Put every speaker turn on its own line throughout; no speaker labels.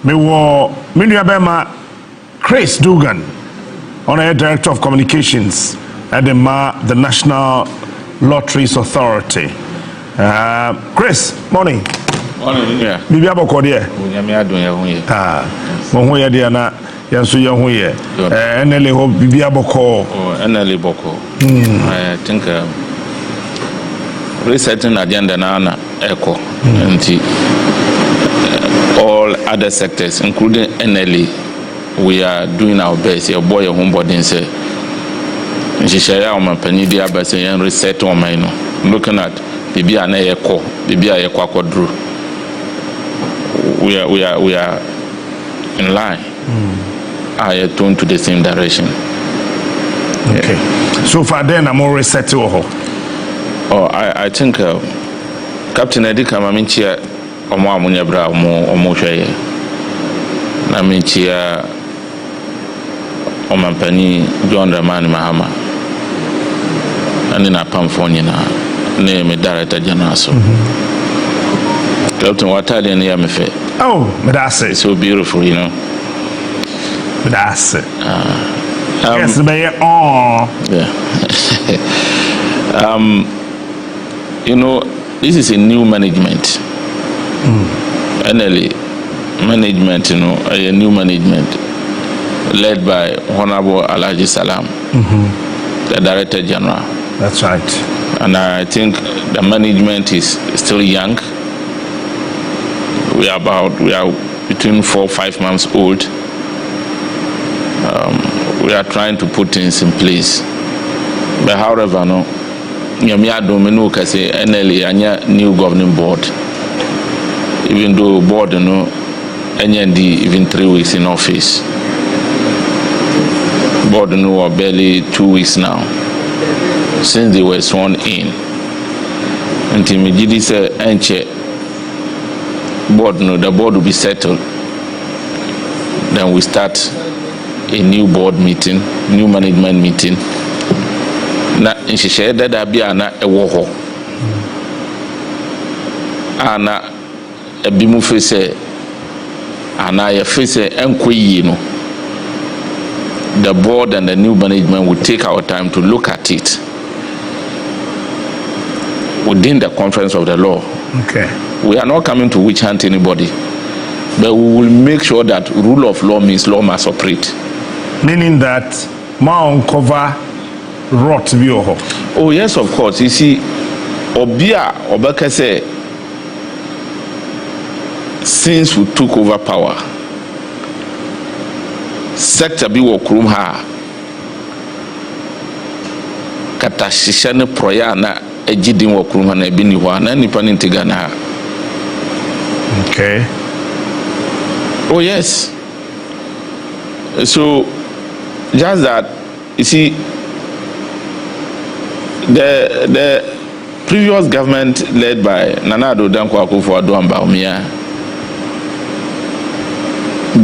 Me wo Bema Chris Dugan, Honorary Director of Communications at the National Lotteries Authority. Chris, morning.
Morning, yeah.
Bibi aboko de.
Onyame adon ya hoye.
Mo hoye de na yanso ya hoye. NLA ho bibi aboko.
Oh, NLA boko. I think resetting agenda na echo. All other sectors, including NLA, we are doing our best. Your boy, your homebody, say, Shishaya, or my penny, the abbas, and reset on my no. Looking at Bibi and echo, Bibi a quadru. We are in line. I turn to the same direction.
Okay. Yeah. So far, then I'm more reset to her.
Oh, I think Captain Edika Maminchia. Omo amunya bra omo hweye na menchia omampani John Dramani Mahama ani na pamfoni na me director general so Captain Watali and Yamefe.
Oh, but that's it.
So beautiful, you know.
But that's it. Yes,
yeah. You know, this is a new management. NLA management, you know, a new management led by Honorable Alhaji Salam, the Director General.
That's right.
And I think the management is still young. We are between 4 or 5 months old. We are trying to put things in place. But however, no, Yamia Domino can say NLA anya new governing board. Even though board, you know, NND even 3 weeks in office. Board, you know, are barely 2 weeks now since they were sworn in. Until Mijidi said, "Enche board, you know, the board will be settled. Then we start a new board meeting, new management meeting. Na she said that Abia na a woho. Ana ebimu face ana ya face enkoyi no. The board and the new management will take our time to look at it within the conference of the law.
Okay.
We are not coming to witch hunt anybody, but we will make sure that rule of law means law must operate.
Meaning that ma uncover rot bi oho.
Oh yes, of course. You see, Obia Obaka say, since we took over power, sector bi wo krum ha kata shisha ne proya na ejidin wo krum ha na bi ni ho na nipa ni ntigana ha.
Okay.
Oh yes. So just that, you see, the previous government led by Nana Addo Dankwa Akufo-Addo and Bawumia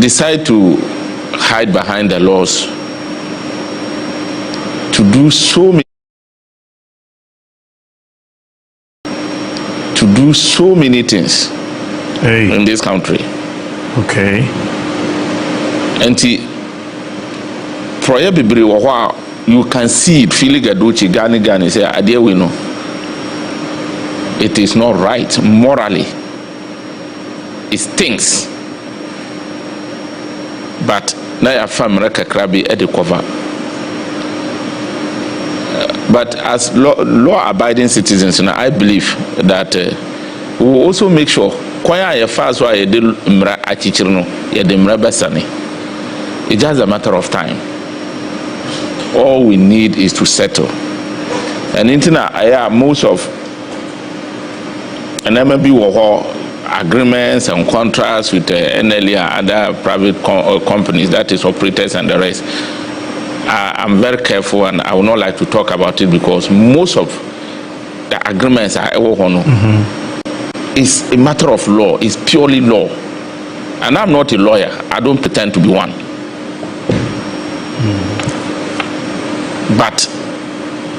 decide to hide behind the laws to do so many things in this country.
Okay.
And you can see it, feeling Gaduchi, Gani, say, idea we know. It is not right morally. It stinks. But now I found America Krabi at the cover. But as law-abiding citizens, you know, I believe that we will also make sure it's just a matter of time. All we need is to settle. And most of and maybe agreements and contracts with NLA and other private companies, that is operators and the rest. I'm very careful and I would not like to talk about it because most of the agreements are it's a matter of law. It's purely law. And I'm not a lawyer. I don't pretend to be one. But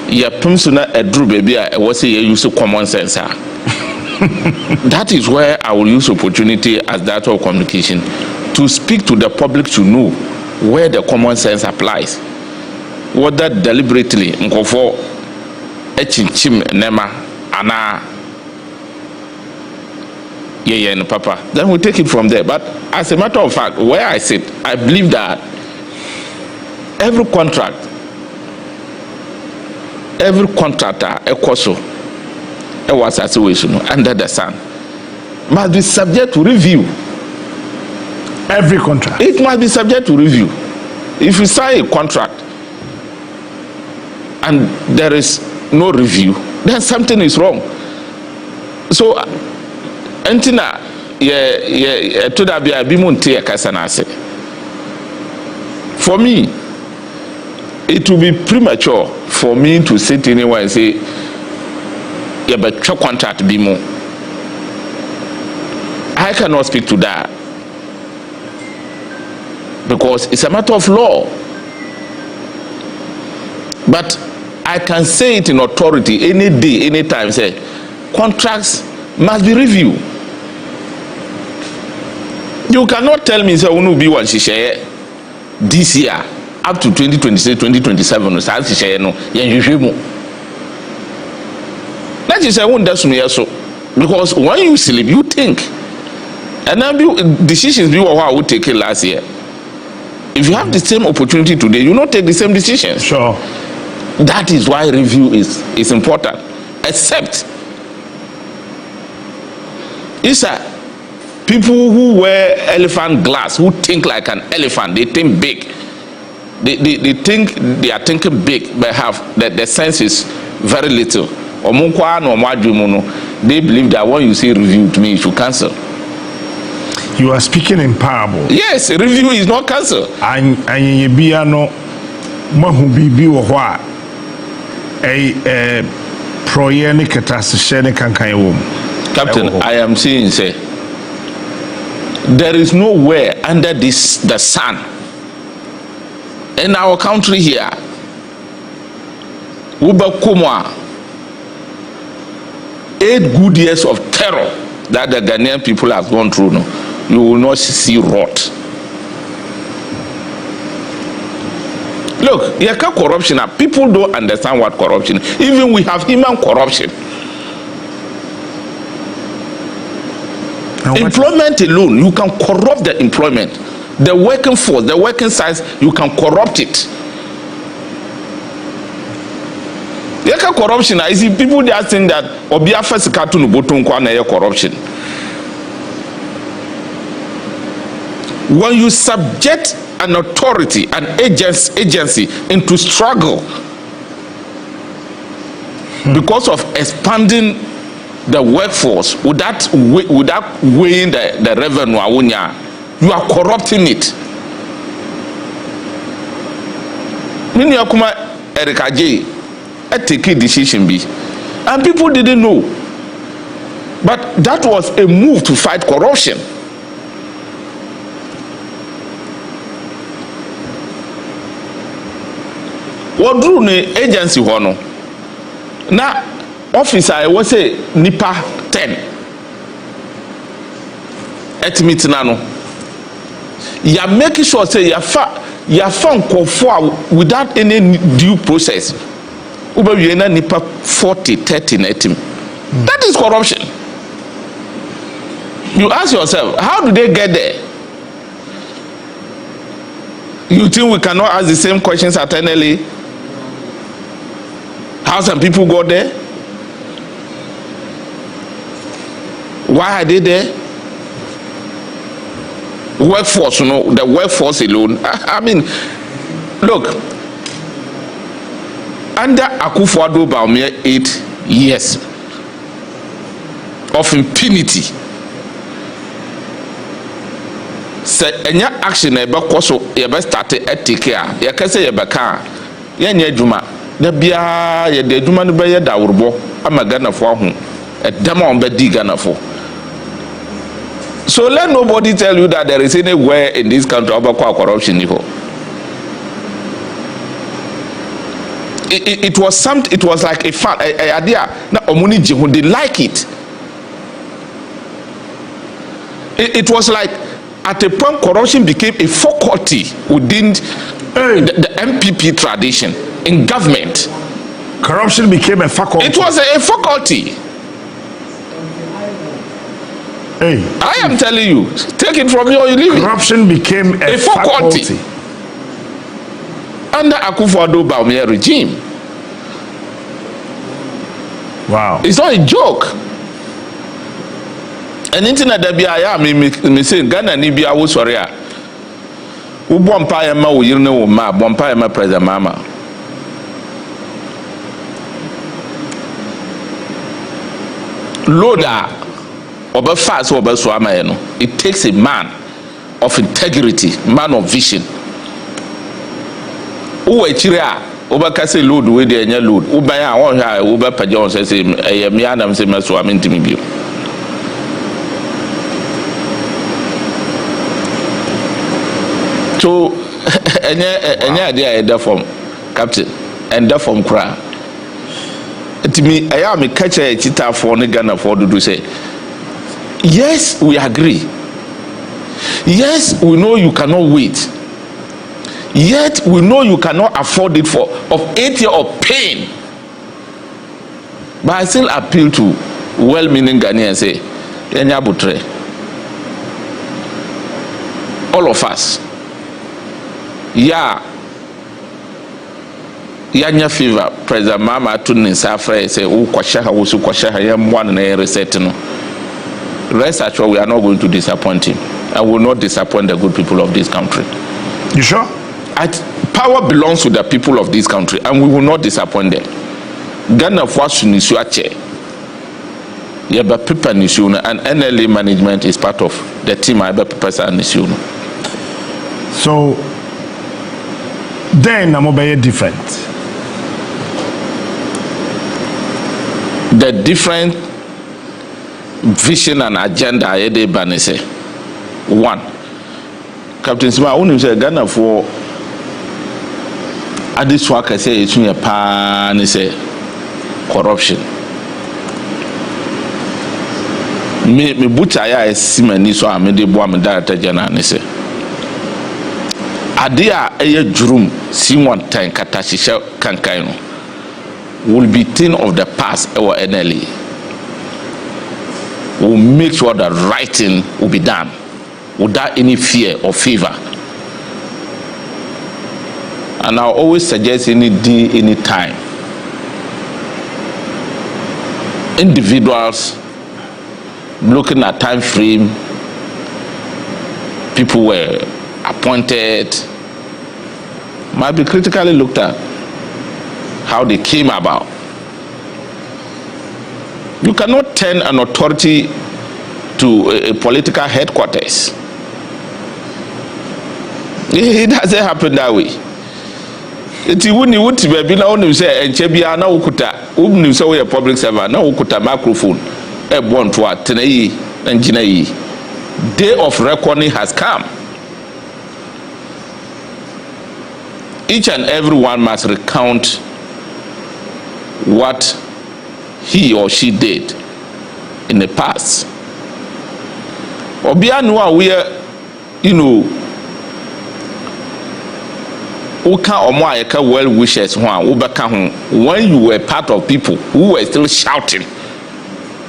your persona a drew baby, I was say you use common sense. That is where I will use opportunity as that of communication to speak to the public to know where the common sense applies. Whether deliberately, nkofo echinchim nema ana yeah, papa. Then we take it from there. But as a matter of fact, where I sit, I believe that every contractor, a was a situation under the sun, must be subject to review.
Every contract.
It must be subject to review. If you sign a contract and there is no review, then something is wrong. So, Antina, to that be a bimunti kasanase. For me, it will be premature for me to sit anywhere and say, yeah, but your contract be more. I cannot speak to that because it's a matter of law. But I can say it in authority any day, anytime. Say, contracts must be reviewed. You cannot tell me say we no be one share this year up to 2026, 2027. No, start share no. That is a one that's me so because when you sleep, you think, and then decisions be what we take last year. If you have the same opportunity today, you not take the same decisions.
Sure.
That is why review is important. Except it's people who wear elephant glass, who think like an elephant, they think big. They think they are thinking big, but have the sense is very little. They believe that when you say review to me, you should cancel.
You are speaking in parable.
Yes, review is not cancel.
And you be no mahubibi or what a proyeni catastrophe kankan.
Captain, I am saying say there is nowhere under the sun in our country here Uba 8 good years of terror that the Ghanaian people have gone through. No, you will not see rot. Look, here come corruption. People don't understand what corruption is. Even we have human corruption. Employment alone, you can corrupt the employment. The working force, the working size, you can corrupt it. Yeka corruption, I see people they are saying that Obia first cartoon bottom corruption. When you subject an authority, an agency into struggle because of expanding the workforce without weighing the revenue, you are corrupting it. Many Akuma Erika J take a decision be, and people didn't know, but that was a move to fight corruption. What drew the agency hono na officer I was say nipa 10 at meeting no ya make sure say ya found without any due process. Uber na nipa 40, 30 na team. That is corruption. You ask yourself, how do they get there? You think we cannot ask the same questions at NLA? How some people got there? Why are they there? Workforce, you know, the workforce alone. I mean, look, under Akufo-Addo Bawumia 8 years of impunity, say any action ebe koso ebe start take care ya kase ye beka ya nya adwuma da bia ye de adwuma no be ye da worbo ama Ghana fo ho edam on be di Ghana fo. So let nobody tell you that there is anywhere in this country about corruption. It was something. It was like a fun idea. Now omuni jihun, they like it. It was like at a point, corruption became a faculty within the MPP tradition in government.
Corruption became a faculty.
It was a faculty.
Hey,
I am telling you, take it from me or you leave it.
Corruption became a faculty
under Akufo-Addo Bawumia regime.
Wow.
It's not a joke. And internet that be I me say Ghana ni bia wo sori a. Wo bompa ya ma wo yirne wo ma bompa ya ma president mama. Loader oba fast oba so ama no. It takes a man of integrity, man of vision. Wo echire a oba ka say load we dey enya load. Wo ban a won hwa wo ba paja on say me adam say me so am ntimi bio. So any idea that from captain and that from cry. To me, I am a catcher a cheetah for Ghana for to say, yes, we agree. Yes, we know you cannot wait. Yet we know you cannot afford it for of 8 years of pain. But I still appeal to well-meaning Ghanaians and say, Enya Butre, all of us. Yanya fever president mama to Ninsafre say kwashaha wusu kwashaha yamwan na reset no. Rest assured we are not going to disappoint him and will not disappoint the good people of this country.
You sure?
Power belongs to the people of this country and we will not disappoint them. Ghana for nisu ache. Yeba paper nisu and NLA management is part of the team I be paper nisu.
So then Namobaye different.
The different vision and agenda Ede Banese. One, Captain Sima, I want say Ghana for Adiswaka say it's me a pan say corruption. Me butcher ya Simani so I made the boy me director general ne say. Adia eye jurum si one time katashisha kankai no will be thing of the past or NLE. Will make sure that right thing will be done without any fear or favor. And I always suggest any day, any time, individuals looking at time frame, people were appointed, might be critically looked at how they came about. You cannot turn an authority to a political headquarters. It doesn't happen that way. It wouldn't be now when say and Chebia na ukuta wouldn't say a public servant na ukuta microphone a born to a tenei and jinai. Day of reckoning has come. Each and every one must recount what he or she did in the past. Obianwa we well wishers when you were part of people who were still shouting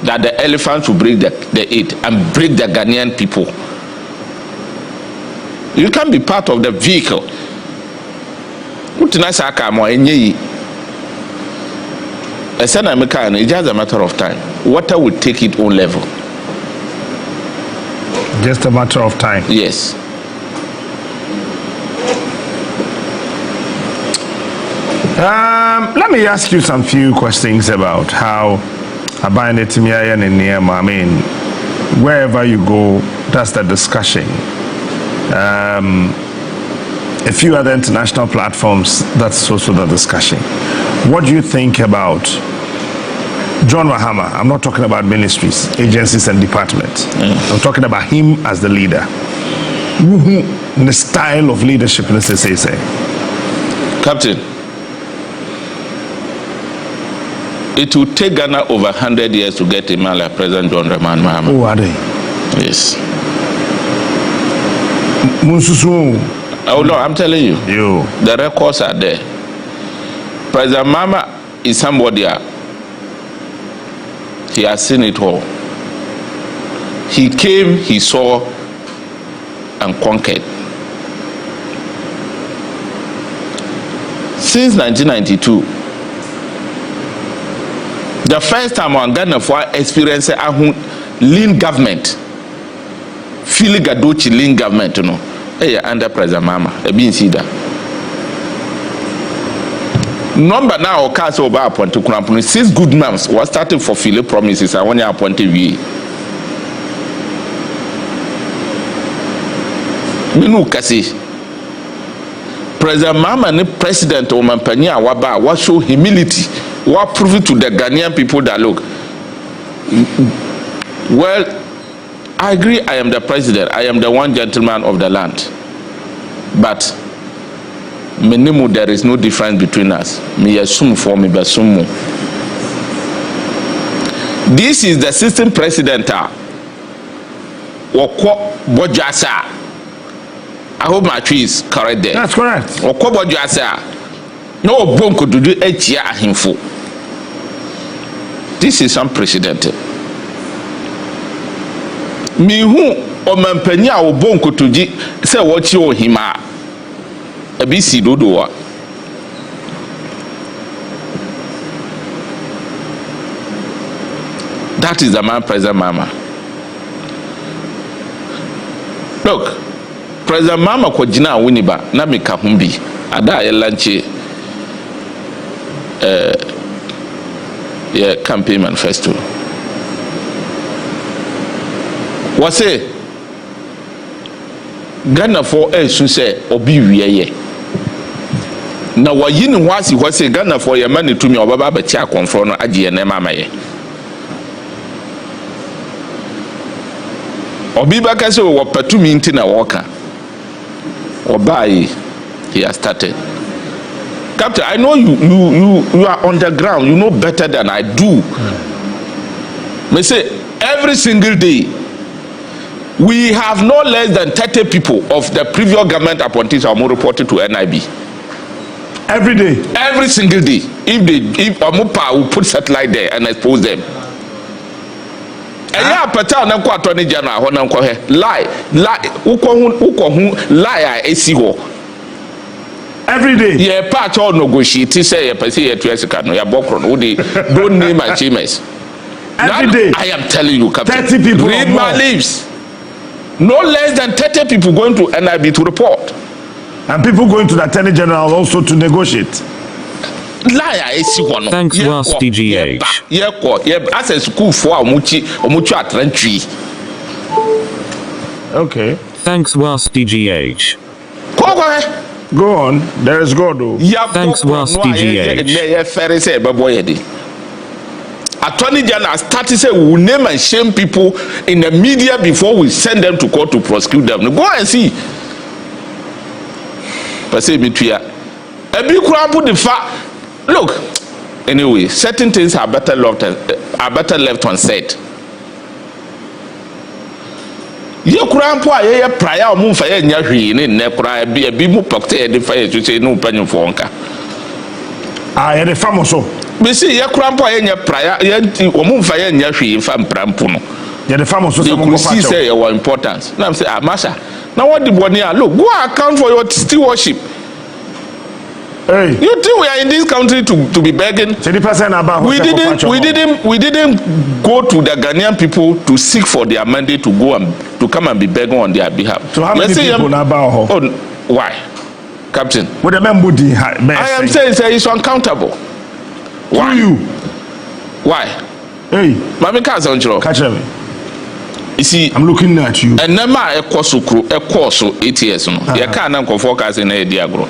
that the elephants will break the eight and break the Ghanaian people. You can be part of the vehicle. It's just a matter of time. Water will take its own level.
Just a matter of time.
Yes.
Let me ask you some few questions about how Abayanetimia and Niyama, I mean, wherever you go, that's the discussion. A few other international platforms, that's also the discussion. What do you think about John Mahama? I'm not talking about ministries, agencies and departments. I'm talking about him as the leader. The style of leadership, let's say.
Captain, it will take Ghana over 100 years to get a man like President John Mahama.
Oh, are they?
Yes. Oh no, I'm telling you. The records are there. President Mama is somebody. He has seen it all. He came, he saw, and conquered. Since 1992, the first time on Ghana for experience a lean government, Philly Gadochi lean government, under President Mama, been see that. Number now cast over appointed Kurampuni 6 good months was starting for Philly promises. I want you appointed VA. Minu kasi President Mama ni president o mampanya waba wa show humility wa prove to the Ghanaian people that look, well, I agree, I am the president, I am the one gentleman of the land, but minimum there is no difference between us. Me assume for me basumu. This is the system president Woko Bojasa. I hope my tree is correct there.
That's correct.
Woko Bojasa. No bonko to do HIA himfo. This is unprecedented. Me who o mampanya o bonko to ji say what you hima. Abisi dodoa. That is the man, President Mama. Look, President Mama kwa jina winiba na mika humbi ada ya lanche ya campaign manifesto. Wase Ghana for sunse obi wiye na wayi ni hwasi hwase Ghana for ye mani tumi obaba ba cha konfro no agye na mama ye obi ba ka se wo patumi nti na woka obai he has started. Captain, I know you are on the ground, you know better than I do. Me say every single day we have no less than 30 people of the previous government appointees are more reported to NIB.
Every day?
Every single day. If Amupa will put satellite there and expose them. Yeah, Pata na kwa Attorney General ho na nko he lie lie esiho
every day.
Yeah, part all negotiate say person here to esika no ya bokro no don't name achievements.
Every day.
I am telling you, Captain.
30 people.
Read my lips. No less than 30 people going to NIB to report.
And people going to the Attorney General also to negotiate.
Thanks, Last DGH.
As a school for Omuchi at Rentry.
Okay.
Thanks, Last DGH.
Go on. There is God.
Thanks, Last DGH.
Attorney General started say we will name and shame people in the media before we send them to court to prosecute them. Go and see. Look, anyway, certain things are better left unsaid. Ye kurampo a ye prayer mu fa ye nya hwi ne ne kura bi mu pokte ye de fa ye tuche no panyin fo nka.
Ye de famo so.
Me see ye kurampo a ye nya prayer ye mu fa ye nya hwi fa mprampo no.
Ye de famo so
mo ko fa say your importance. Now say Masha. Now what the boni look, go account for your stewardship.
Hey.
You think we are in this country to be begging? We didn't go to the Ghanaian people to seek for their mandate to go and to come and be begging on their behalf.
So how many people now about?
Oh, why, Captain?
What the man
I am saying it's uncountable. Why?
You?
Why?
Hey,
Mami Kazanjro.
Catch me.
You see,
I'm looking at you.
And nema a course 8 years. No, you can't forecast in a diagro.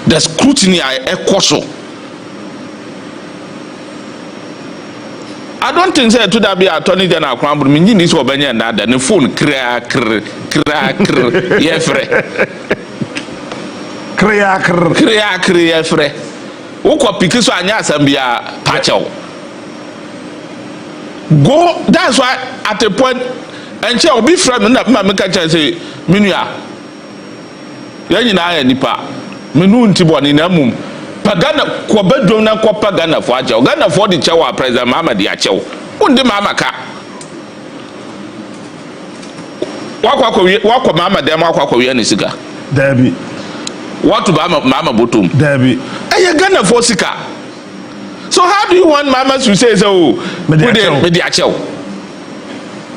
The scrutiny I so. I don't think that to that be Attorney General Crumble. Me need this obenya na da ne phone kra yefre. Kra yefre. Ukwa pikiso anya asambia pacho. Go, that's why at a point and che obi fra me na ma me ka che say menua ya nyina ya nipa menu ntiboni na mum pagana ko badwom na ko pagana fo aje Ghana fo di chewa president Muhammad ya chew unde mama ka wakwa mama dem akwa wi anisika
Debbie
what ba mama botum
Debbie
eye Ghana fo sika. So how do you want mama to say so me di achew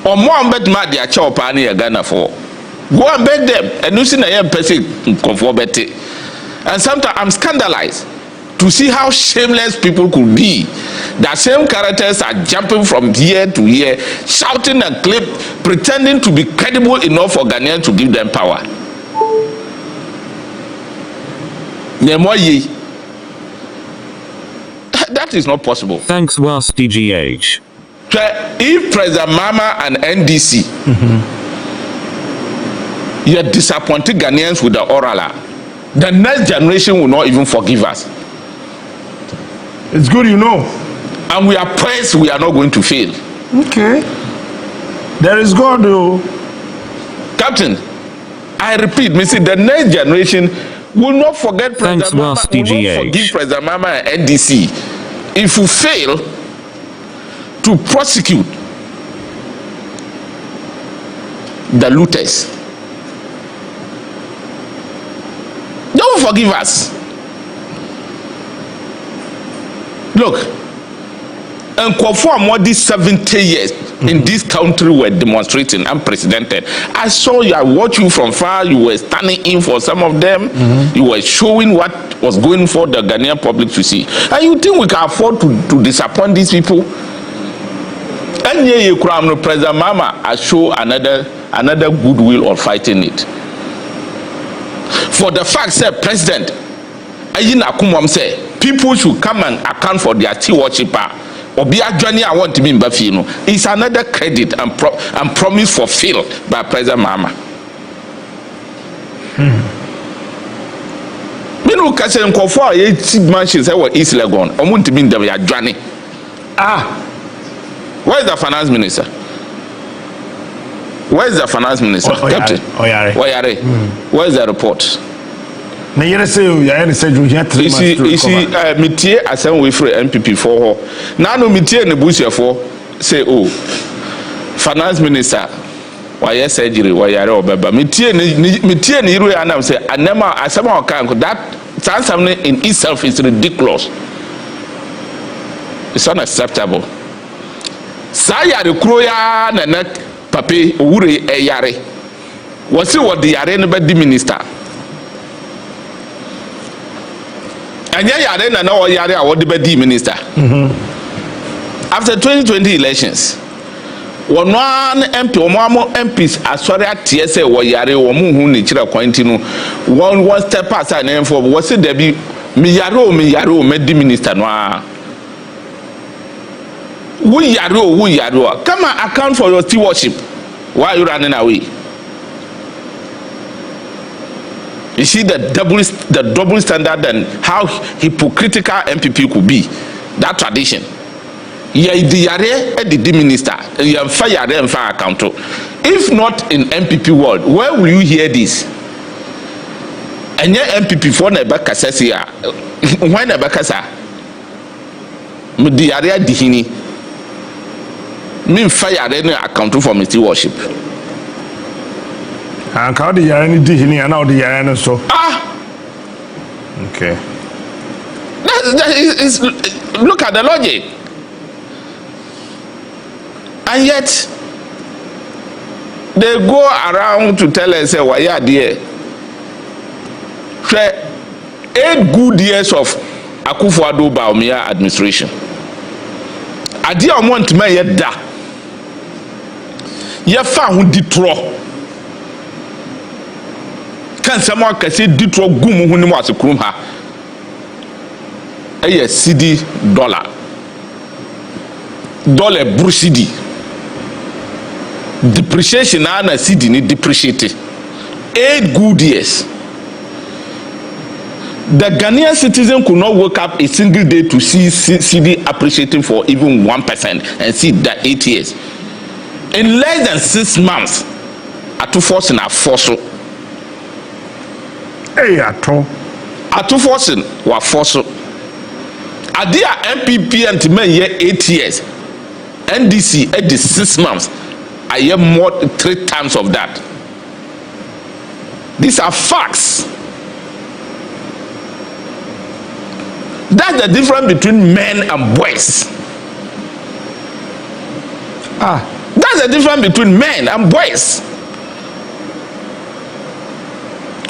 or more bet ma di achew pa na Ghana for go and beg them and you see na yem person comfort beti. And sometimes I'm scandalized to see how shameless people could be. That same characters are jumping from here to here, shouting and pretending to be credible enough for Ghanaians to give them power. That is not possible.
Thanks, was DGH.
If President Mama and NDC, you are disappointing Ghanaians with the oral, the next generation will not even forgive us.
It's good, you know.
And we are praised, we are not going to fail.
Okay. There is God, though.
Captain, I repeat, the next generation will not forget President Mama, will not forgive President Mama and NDC if we fail to prosecute the looters. Don't forgive us. Look, and for more than 70 years in this country were demonstrating unprecedented. I saw you, I watched you from far, you were standing in for some of them, you were showing what was going for the Ghanaian public to see. And you think we can afford to disappoint these people? And here you crown President Mama has shown another goodwill of fighting it. For the fact that President Ayina Kumwam say people should come and account for their tea worshiper or be a journey I want to be in Bafino. It's another credit and promise fulfilled by President Mama. Me no kase nkofo a ye mansion say what East Legon o want to be in the journey. Where is the finance minister? Where is the finance minister? Captain
Oyare.
Where is the report?
Na yere say you say you get 3 months to recover.
Metie asem we free MPP for ho. Na no metie ne busuafo say finance minister why surgery Oyare obeba. Metie ne iru anam say anema asema okan that something in itself is ridiculous. It's unacceptable. Saya de kroya na pape owure eyare. Wasi wo de yare ne be di minister. Anya yare na o yare a wo de be di minister. After 2020 elections, one MP omo MPs asori atie say wo yare wo mu hu ni kire kwanti no one step aside na for wo say there be me yare o me di minister no a we yaro come and account for your stewardship. Why are you running away? You see the double standard and how hypocritical MPP could be. That tradition. Yeah, the yare the minister. You fire and fire account. If not in MPP world, where will you hear this? And yeah, MPP for never kassia. Why never kasa? The yare dihini. Me fire any account for my worship.
And how the yarn did and now the yarn so. Okay.
That is look at the logic. And yet they go around to tell us why you are there. 8 good years of Akufo-Addo Bawumia administration. Adi amount me yet da. Ye fa hu ditro kan sama ka se ditro gum hu ni mo asekrum ha eye cedi dollar brucidi depreciation na cedi ni depreciate 8 good years. The Ghanaian citizen could not wake up a single day to see cedi appreciating for even 1% and see that 8 years. In less than 6 months, Atta force na force.
Hey, Atta.
Atta force wa force. Adia MPP and men here 8 years. NDC at the 6 months. I hear more 3 times of that. These are facts. That's the difference between men and boys. That's the difference between men and boys.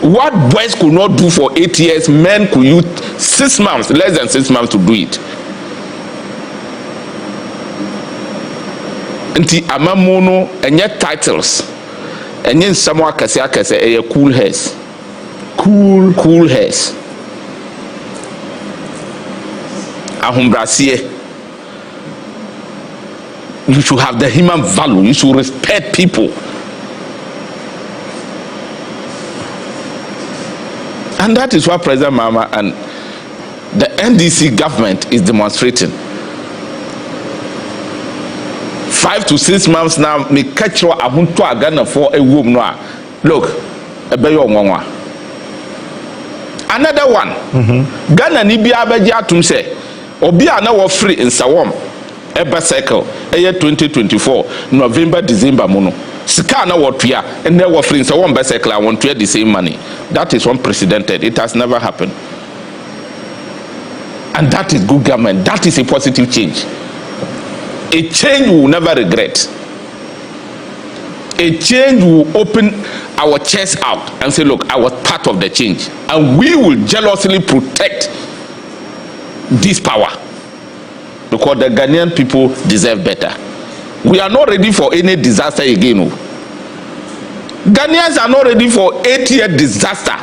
What boys could not do for 8 years, men could use 6 months, less than 6 months to do it. Nti amamono enye titles enye nsamo akase eye cool hairs. Cool hairs. Ahumbrasie. You should have the human value. You should respect people. And that is what President Mahama and the NDC government is demonstrating. 5 to 6 months now, me catch you a hunto a Ghana for a womb noa. Look, a bayo ngwa. Another one. Ghana ni bi abeji atum se obi ana wo free in Sawom eba cycle eye 2024 November December mono. Sika na wo tua and they were free in Sawom be cycle I want to the same money. That is unprecedented. It has never happened. And that is good government. That is a positive change. A change we will never regret. A change will open our chest out and say, look, I was part of the change. And we will jealously protect this power. Because the Ghanaian people deserve better. We are not ready for any disaster again. Ghanaians are not ready for 8-year disaster.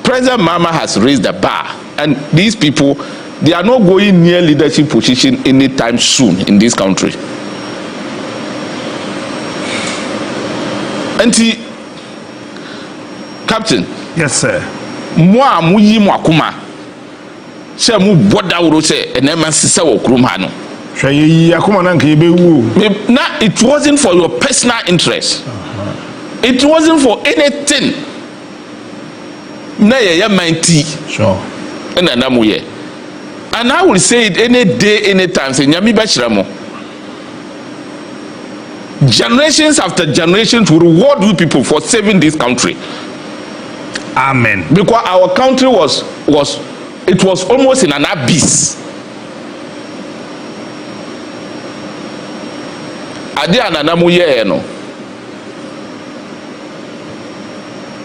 President Mahama has raised the bar. And these people, they are not going near leadership position anytime soon in this country. Auntie, Captain.
Yes, sir.
Moi, muyi mwakuma. Se mu boda wuro se enema sisa wo kuruma no. Now, it wasn't for your personal interest. It wasn't for anything. Na ye mighty.
Sure.
And I will say it any day, anytime. Say nyami bachiramo. Generations after generations will reward you people for saving this country.
Amen.
Because our country was almost in an abyss.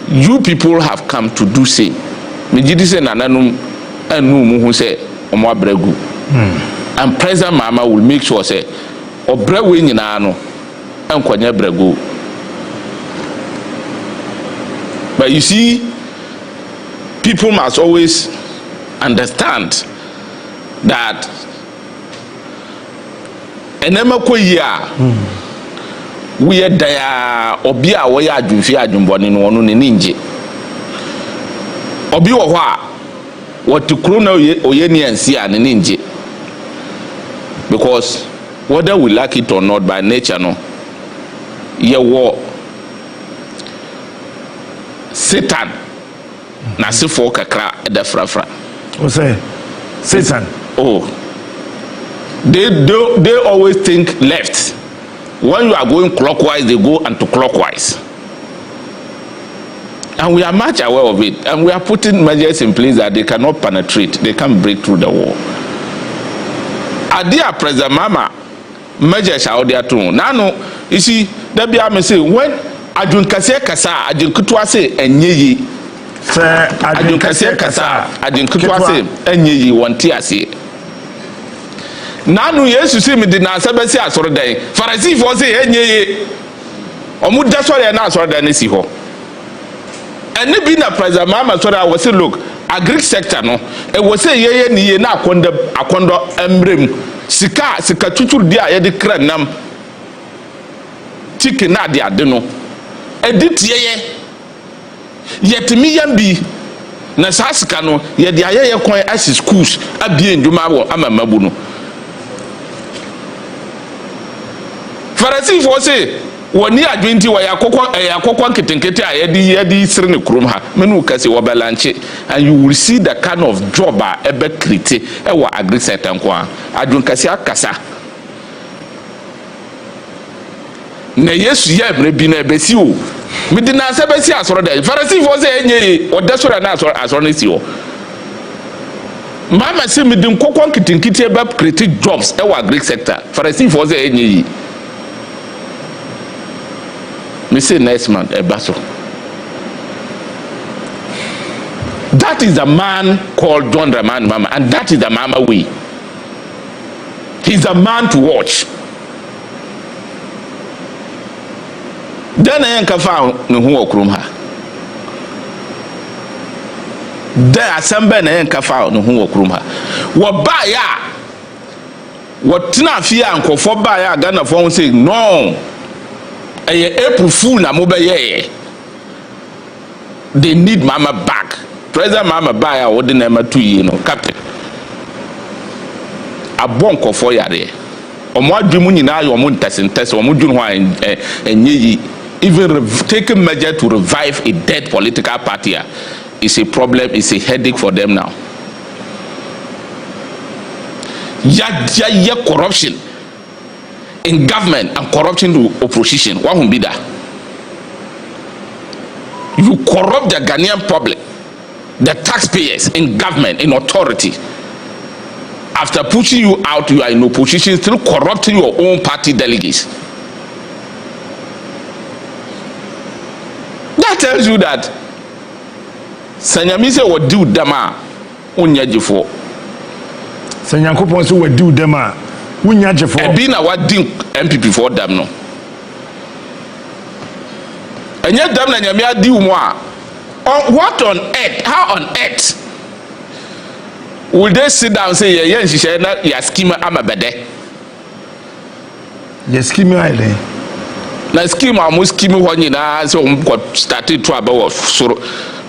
You people have come to do say. And President Mahama will make sure say obrewe nyina no enkwanya brego. But you see, people must always understand that enema koyia we are there obi a wo ya adwumfi adwumbone no no ne ninje obi wo ho a what to kro na oyeni ansi a ne ninje, because whether we like it or not, by nature no ye wo Satan na se for kakra e da frafra.
O say Satan.
Oh, they always think left. When you are going clockwise, they go anti-clockwise. And we are much aware of it. And we are putting measures in place that they cannot penetrate. They can't break through the wall. Adia President Mahama measures out there too. Now, no, you see, there be a say when Ajun Kase Kasa, Ajun Kutwa say, enye
Sir,
Ajun Kase Kasa, Ajun Kutwa say, enye wanti ase. Nanu Yesu see me did not say asoro dan. Pharisee for say enye. Omu da sori na asoro dan si ho. Ene bi na President Mahama sori I was say look, agric sector no, e was say ye ni ye na akondo emrem. Sika tutur dia ye de kra nam. Chicken na dia de no. Edit ye. Yetimi yambi. Na sa sika no ye de aye kwan as schools abie nduma wo amamabu no. Pharisee for say woni adwenti wa yakokon ketenkete a yedi sire ne krom ha menu kase wo belanche, and you will see the kind of job a ebe create e wa agri sector nko a adwon kase akasa na Yesu ye bre bi na ebesi o medi na se besi asoro da Pharisee for say enye o desoro na asoro ne si o mama se medi nkokon ketenkete ebe create jobs e wa agri sector. Pharisee for say enye yi me say next month a basso. That is the man called John Dramani Mahama, and that is the Mahama way. He's a man to watch. Then I ain't found no who okrum ha. Then assemble na ain't found no who okrum ha. What buy ya? What tina fear and for buy ya Ghana phone say no. April Fool na mobile. They need Mama back. President Mama buy a order number 2 years, Captain. A bonk of 4 years. Or more dreaming in our moon test and test or Mujunwa and even taking measure to revive a dead political party is a problem, it's a headache for them now. Yeah, corruption in government and corruption to opposition. What will be that? You corrupt the Ghanaian public, the taxpayers in government, in authority. After pushing you out, you are in opposition, still corrupting your own party delegates. That tells you that Sanyamise will do dama unyajifo.
Sanyankopon will do dama.
Ebi na what did MPP for them no. And yet them na nyame adi umwa. What on earth? How on earth will they sit down and say yeah she na ya scheme amabede?
Ya scheme ile.
Na scheme amu scheme ho nyina so started to about soro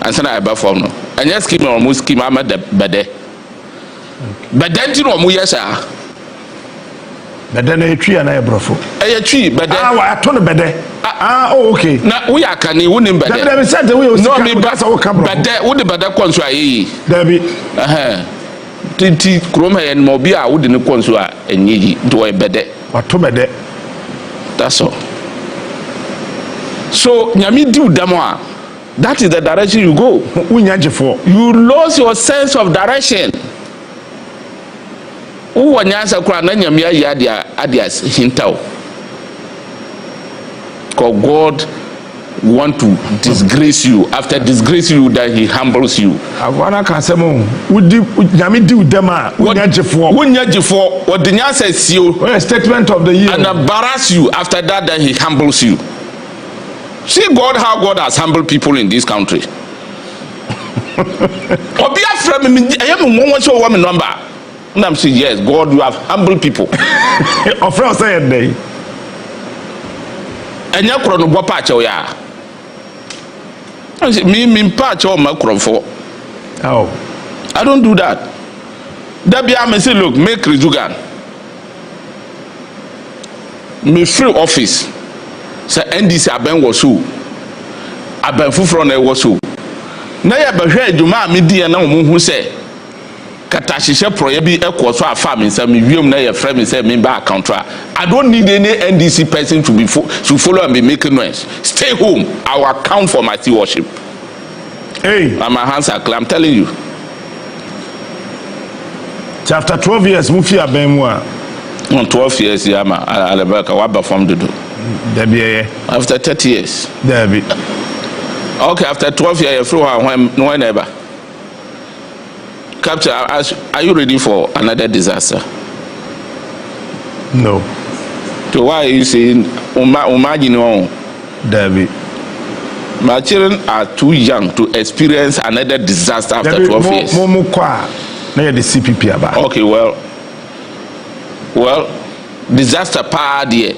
ansa na eba form no. And yet scheme amu scheme amabede. Bede nti no mu yesa. Bede
na etwi ana ebrofo.
Etwi bede.
Wa ato no bede. Oh okay.
Na we akane wo nim bede.
Bede me said we o sika.
No me ba bede wo de bede konso ayi.
Dabi.
Tinti kroma yen mo bi a wo de ne konso a enyeyi do e bede.
Wato bede.
That's all. So nyami di udamo a that is the direction you go.
Unyajefo.
You lose your sense of direction. Who nyansa kura na nyame ayi adias hintao. Because God want to disgrace you. After disgracing you, then he humbles you.
Agwana kasemo udi nyame di udema unyajefo.
Unyajefo what the nyansa is you.
Statement of the year.
And embarrass you. After that, then he humbles you. See God, how God has humbled people in this country. Obi afrem me ayem won show woman number. And I'm saying, yes, God, you have humble people.
Ofori say day.
Enya kro no bo pa che ya. Me pa che o ma kro fo.
Oh.
I don't do that. That be am say look, make Rizugan. Me free office. Say NDC aben wo so. Aben fufuro na wo so. Na ya behwe adwuma me die na wo hu say katashise proye bi ekoso afa me say me wiem na ye frame me say me ba counter. I don't need any NDC person to follow and be making noise. Stay home. I will account for my stewardship.
Hey,
and my hands are clear. I'm telling you.
After 12 years, Mufi Abemwa.
On 12 years, yeah, ma. Alabaka, what performed to do? After 30 years.
Debbie.
Okay, after 12 years, whenever. Captain, are you ready for another disaster?
No.
So why are you saying, imagine on?
Debbie.
My children are too young to experience another disaster after 12 years.
The CPP about.
Okay, well, disaster power there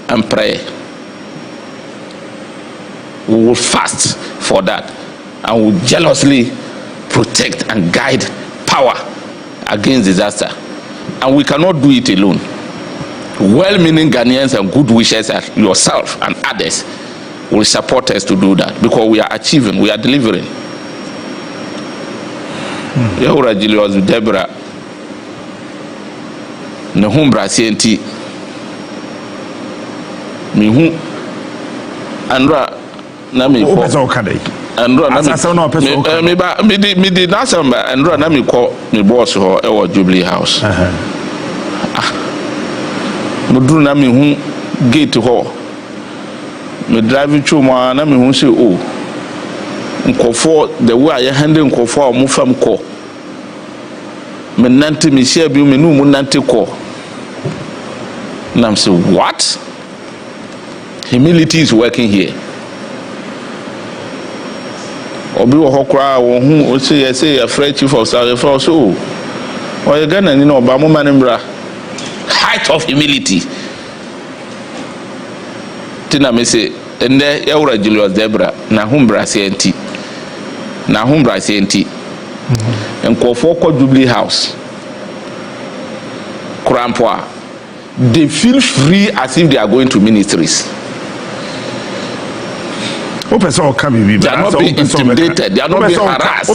and pray. We will fast for that and will jealously protect and guide power against disaster. And we cannot do it alone. well-meaning Ghanaians and good wishers as yourself and others will support us to do that, because we are achieving, we are delivering. Yahura Julius Debra Nehumbra Sienti Mihu Andra Nami Andra Nami me Nasamba Andra Nami call me boss or Jubilee House. Mudu Nami Hu gate ho me driving through my Nami Hu say oh Nkofo the way I handle Nkofo mu fam ko me nante me share bi me no mu nante ko nam say what? Humility is working here. Obi wo hokra wo hu o say a French chief of staff for so o ye Ghana ni no ba mo manembra height of humility tina me say ende Yahura Julius Debra na humbra sienti Nkofo ko Jubilee House Kurampoa, they feel free as if they are going to ministries. They are not being intimidated, they are not being harassed. Oh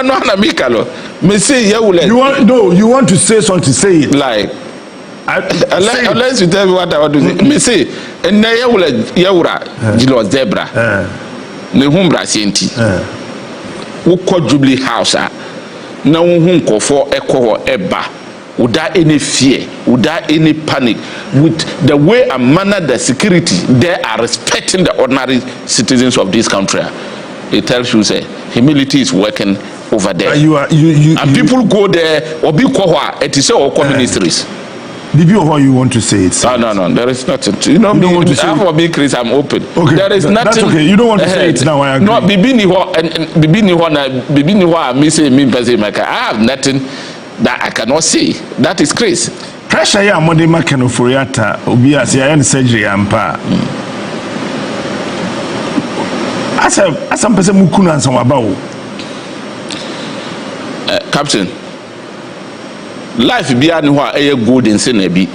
no, Namikalo. Me say
you want to say something, say it.
Like unless you tell me what I want to say. Me say and Yahura Julius Debra Nehumbra Sienti Uko Jubilee House na hu Nkofo ekwo eba without any fear, without any panic, with the way and manner the security they are respecting the ordinary citizens of this country. It tells you say humility is working over there. And people go there or be kohwa it is all ministries.
How you want to say it?
No, there is nothing. You know, you want to say for me, Chris, I'm open.
Okay,
there is nothing.
That's okay. You don't want to say it now. I agree.
No, I have nothing that I cannot say. That is Chris.
Pressure ya Monday Makan Ofori Atta obi ase ya surgery ampa. Asa mpese mukunu ansa waba wo.
Captain, life be anywhere a golden sin be.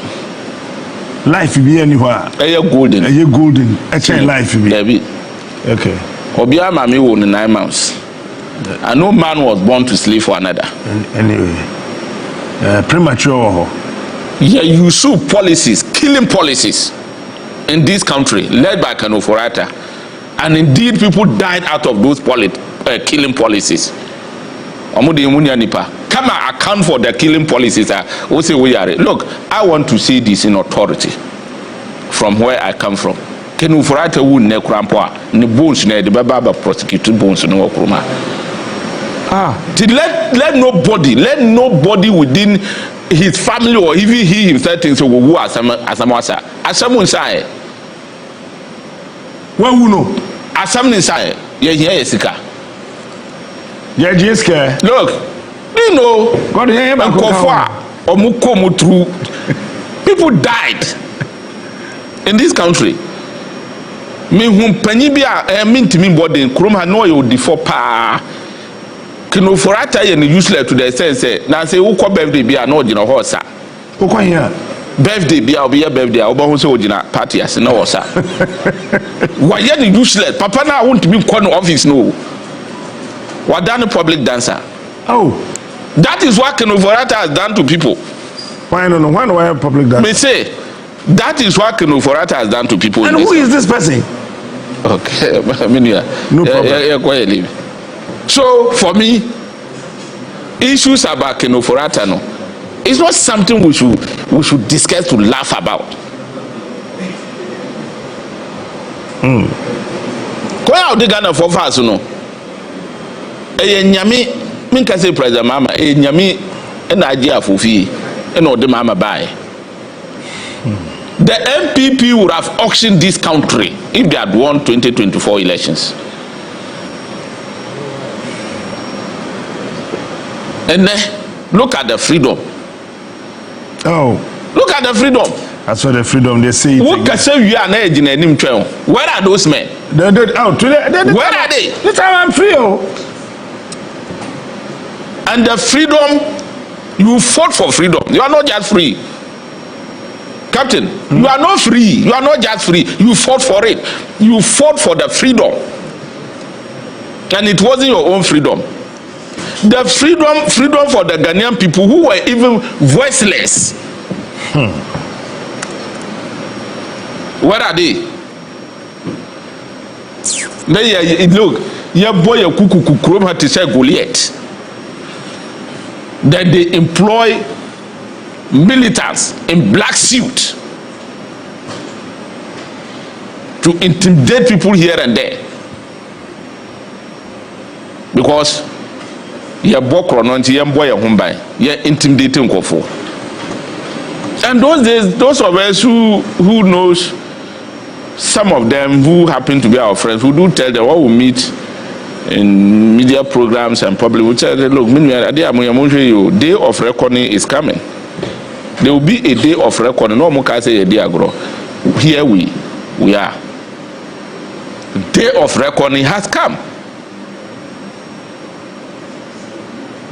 Life be anywhere
a golden.
A golden. A chain life be. Okay.
Obia mami wo 9 months. And no man was born to slave for another.
Anyway. Premature.
Yeah, you sue policies, killing policies in this country led by Ofori Atta, and indeed people died out of those killing policies. Come and account for the killing policies. Look, I want to say this in authority from where I come from. Ofori Atta would ne krampoa ne bones ne the baba prosecuted bones no okroma. Let nobody within his family or even he himself thinks so go asamwasa. Asamu inside.
Where we know?
Asamu inside. Yeah, Jessica.
Yeah, Jessica.
Look, you know,
God, yeah,
people died in this country. Me whom penibia mint me body krum no you defor pa. Ofori Atta ye useless to the sense na say who call birthday bia na ogina horse
who call here
birthday bia obi birthday obo ho say ogina party as na horse why ye useless papa na want to be call no office no what done public dancer. Oh, that is what Ofori Atta has done to people.
Why why public dancer?
Me say that is what Ofori Atta has done to people.
And who is this person?
Okay, I mean, no problem. So for me, issues about Ofori Atta no, it's not something we should discuss to laugh about. Ko ya odi Ghana for fast no. Nyame min ka say President Mama nyame na agi afofi na odi mama buy. The MPP would have auctioned this country if they had won 2024 elections. And look at the freedom. Oh, look at the freedom.
That's what the freedom they say.
Who can say you are not in any trail? Where are those men?
Where are
they?
The time I'm free. Oh.
And the freedom, you fought for freedom. You are not just free. Captain, you are not free. You are not just free. You fought for it. You fought for the freedom. And it wasn't your own freedom. The freedom for the Ghanaian people who were even voiceless. Where are they? Look, your boy a kuku krom had to say Goliath. Then they employ militants in black suit to intimidate people here and there. Because your boy chrononti, your boy a humbai, you're intimidating Kofo. And those days, those of us who knows, some of them who happen to be our friends, who do tell them what we meet in media programs and public, we tell them, look, day of reckoning is coming. There will be a day of reckoning. No more can say a day ago. Here we are. Day of reckoning has come.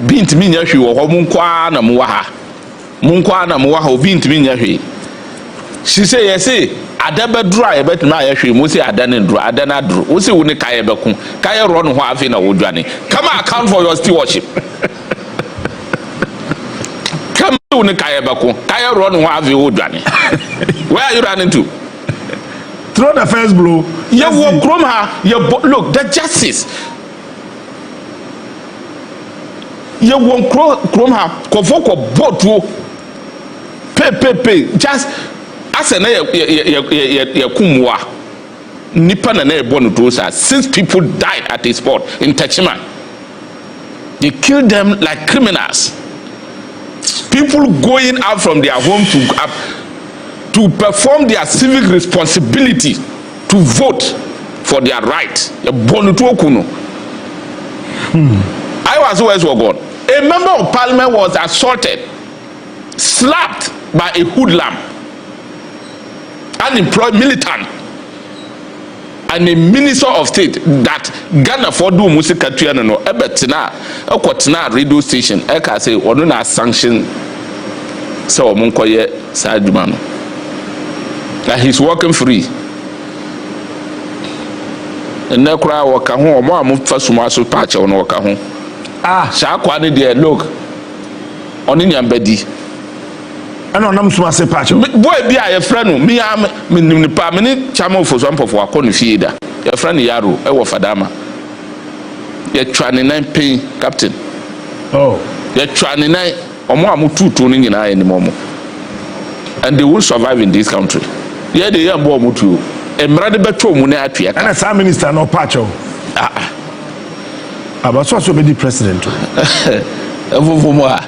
Bint mi nya hwe wo ho munkwa na muwaha. Munkwa na muwaha bint mi nya hwe. She say yes say adabedru a yebetuma ayehwe mo say adane ndru adana dru. Wo say wo ne kaye beku. Kaye ro no ho afi na wodwane. Come account for your stewardship. Come wo ne kaye beku. Kaye ro no ho afi wodwane. Where are you running to?
Throw the first blow.
You walk from her. Look, the justice. You won't chrome her. Kofoko boat pay. Just as a kumwa. Nipa na born to 6 people died at the spot in Techiman. They killed them like criminals. People going out from their home to perform their civic responsibility to vote for their right. Born to okuno. I was always gone. A member of parliament was assaulted, slapped by a hoodlum, unemployed militant, and a minister of state that Ghana for do musika tuyana no ebetina ekwotina radio station eka say ono na sanction say omunkoye saduma no that he's working free. And na kura waka ho omo amfa suma so patch ono waka ho. Shakwa ni there look oni nyambadi ana nam suma se patch boy bi a ye friend me am me pa me ni chama ofo so mpofo akọ fie da ye friend yaro e wo fadama ye twa ne nan pain captain ye twa ne nan omo amututu ni nyina ye ni momo and they will survive in this country ye dey am bo omutu emra de betwo mu na atwe
ana sa minister no patch About what's already president?
Mfumfumoha.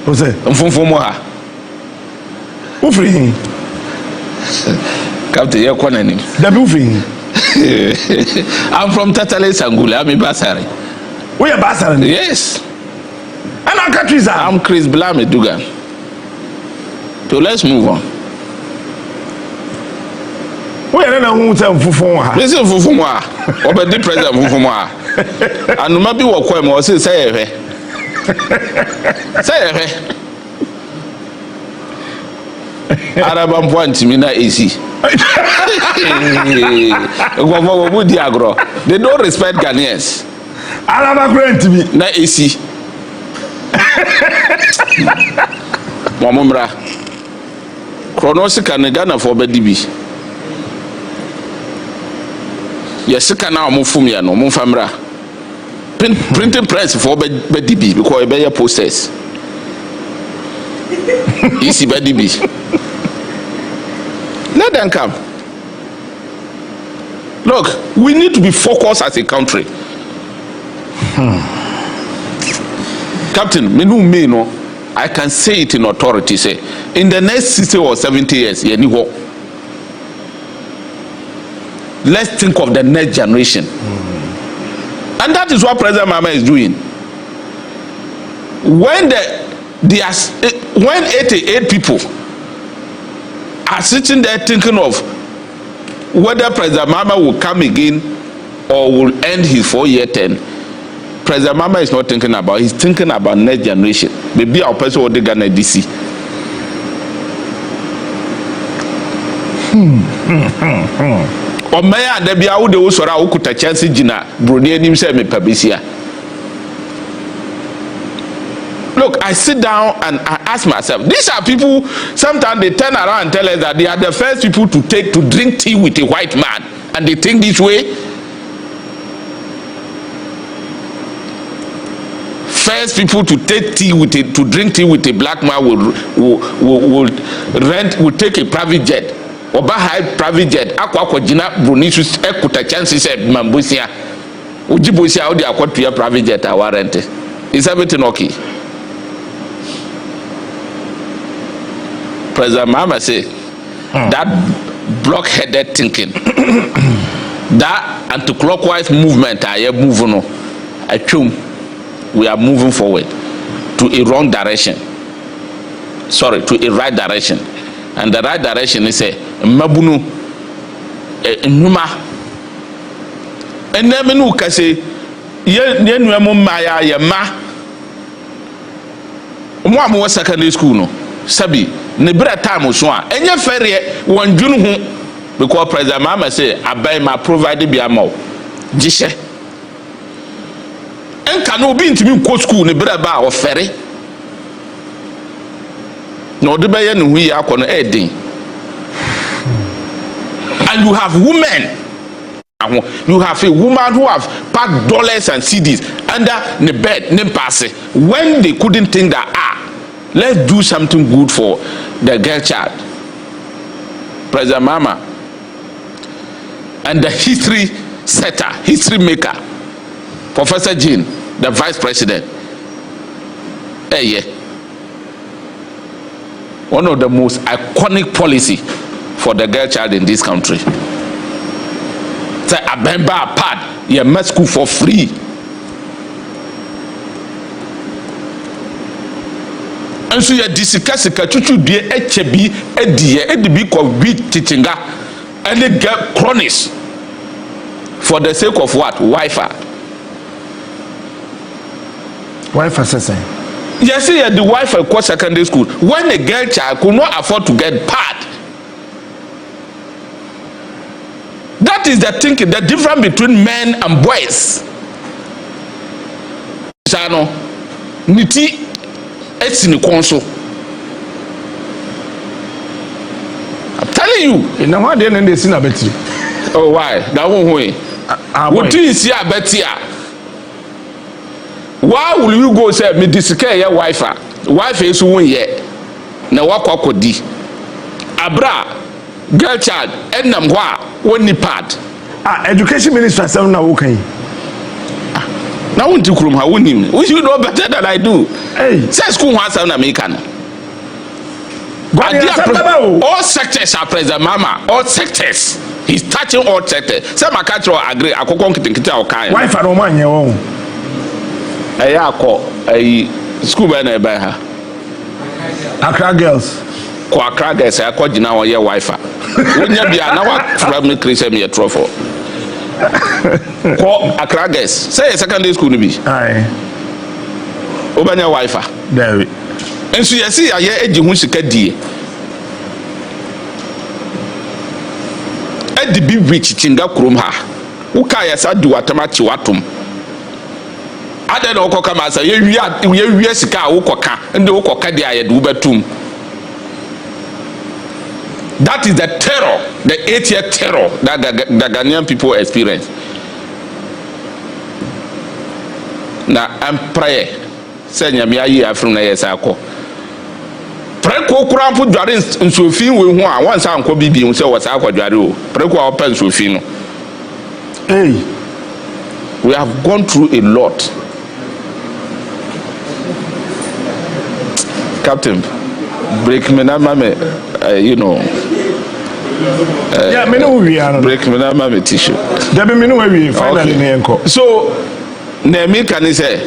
What's that?
Mfumfumoha.
Ofori.
Captain, you're calling
him.
I'm from Tatale Sangula. I'm in Basari.
We are Basari?
Yes.
And our countries are?
I'm Chris Blame Dugan. So let's move on.
We are not going to Mfumfumoha.
Listen, Mfumfumoha. Over the president Mfumfumoha. And maybe what kwem o say say Araba point me na AC. They don't respect Ghanaians.
Araba grant me
na AC. Momomra. Chronos kan Ghana for bedibi. Yes, can now move from here no move famra. Printing press for BDB because you bear posters. Easy BDB. Let them come. Look, we need to be focused as a country. Captain, me no, I can say it in authority. Say in the next 60 or 70 years, let's think of the next generation. And that is what President Mama is doing. When when 88 people are sitting there thinking of whether President Mama will come again or will end his 4-year term, President Mama is not thinking about. He's thinking about next generation. Maybe our person will get DC. O maya da bia wo de wo soro a wo kuta chance gina broni anim say me pabesia. Look, I sit down and I ask myself, these are people, sometimes they turn around and tell us that they are the first people to drink tea with a white man, and they think this way. First people to drink tea with a black man will take a private jet or buy high private jet. Akwa jina bronisu ekuta chances said mambusia. Ujibusia odi akwa private jet a warranty. Is everything okay? President Mahama say that block-headed thinking, that anti-clockwise movement, we are moving forward to a wrong direction. Sorry, to a right direction. And the right direction is a mabunu numa. And then menu kase ye nuemo maya ye ma. Mo secondary school no sabi ne bra time so a enye fere won dwunu ho because President Mahama say abai ma provide bi amao gishe enka no obi ntimi ko school ne bra ba o fere no de be ye ne hu yi akono edin. And you have women, you have a woman who have packed dollars and CDs under the bed, when they couldn't think that let's do something good for the girl child. President Mahama and the history setter, history maker, Professor Jean, the vice president. One of the most iconic policy for the girl child in this country. Say a member apart, you must school for free. And so you discuss chuchu die HB edibi ko beat teachinga and they get chronics for the sake of what? Wi-Fi.
Wi-Fi session.
Yes, the Wi-Fi for secondary school. When a girl child could not afford to get pad. That is the thinking, the difference between men and boys. Sano, niti esini konso. I'm telling you.
In the one day, they see a betty.
Oh, why? That won't way. What do you see a betty? Why will you go say me discare your Wi-Fi? Wi-Fi is one yet. Na wako di. Abra, girl child, enam wa. One part.
Education minister say na wo kan.
Na won tikrum ha wonim. We should know better than I do.
Hey,
say school ha say na me kan. All sectors are President Mahama. All sectors. He's touching all sectors. Say makatro agree akokon kitinkiti awokan.
Wi-Fi no man ye wo.
Akọ school ba na ba ha.
Accra girls.
Ko Accra girls akọ gina wo ye Wi-Fi. Wonya bia na wa from me create me trofo. Ko Accra girls. Say secondary school ni bi.
Aye.
Obanya Wi-Fi.
There.
Enso yesi aye edi hu sika die. Edi bi rich tinga krom ha. Wo ka ya sa di watama chi watom. Ada na okoka ma sa ye wi sika wo koka ende wo koka dia ye du betum. That is the terror, the 8-year terror that the Ghanaian people experience. Now I'm prayer. Say nyame ayi afrum na yesako. Pray ko kurampo dware nsofin we ho a won sa anko bibi hu say wasa akwadware o. Pray ko open nsofin no.
Hey,
we have gone through a lot. Captain, break me na mame, you know.
Yeah, me know we are.
Break me na mame tissue.
There be me know we finally enko.
So, Nemi can say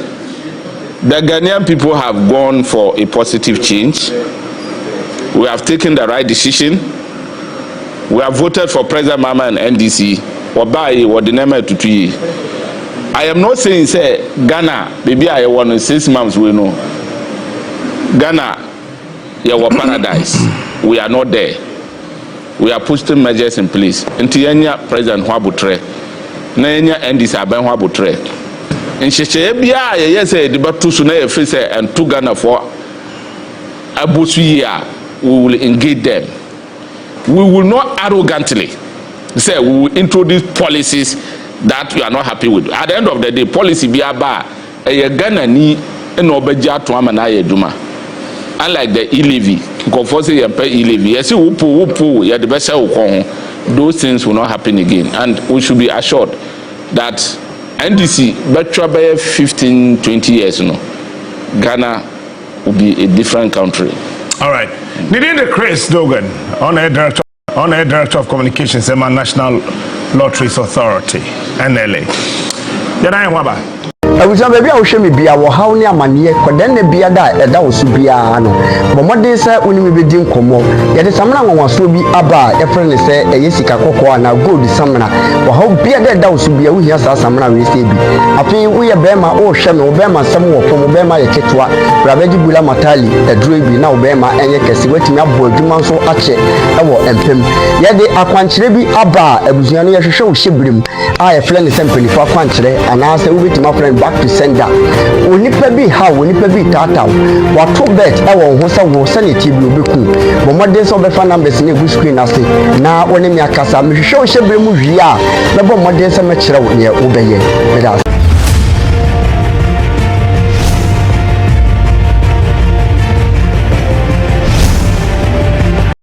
the Ghanaian people have gone for a positive change. We have taken the right decision. We have voted for President Mahama and NDC. Obai or the name to 2 years. I am not saying say Ghana, maybe I want 6 months we know. Ghana, our paradise. We are not there. we are putting measures in place. Until Yenya President Wabutre, Nanya and this Aben Wabutre. And Shebia, yes, the Batusune Fise and two Ghana for Abusuya, we will engage them. We will not arrogantly say we will introduce policies that we are not happy with. At the end of the day, policy be about a Ghana ni and Obeja to Amana Duma. Unlike the e-levy, conforcing and pay e-levy, yes, whoop, yeah, the best those things will not happen again. And we should be assured that NDC, better by 15-20 years, Ghana will be a different country. All right.
Nidinde Chris Dogan, on-air director of communications, Emma National Lotteries Authority, NLA. Yana Waba.
Awusa baby a wo hwe me bia wo haw ne amane kodan na bia da eda wo so bia no bomode se oni me bedi nkomo ye de samna nwanwaso bi aba e frɛ ne se eye sika kokko na gold samna wo haw bia da eda wo so bia wo hia sa samna we se bi afi wo ye bema wo hwe me wo bema sam wo pom bema ye ketwa brabeji bula matali eduro bi na wo bema enye kese watimi abo adwuma so ache e wo empem ye de akwankyere bi aba abusua no ye hwehwe wo hyebrim a ye frɛ ne se mpanifa akwankyere anaase wo betima frɛ back to sender onipa bi ha onipa bi tata wato bet e won ho se wo se ne ti bi obeku bomode so be fa numbers na egu screen ase na woni mi akasa me hwehwe wo hyebrim wi a me bomode se me kyerɛ wo ne wo beye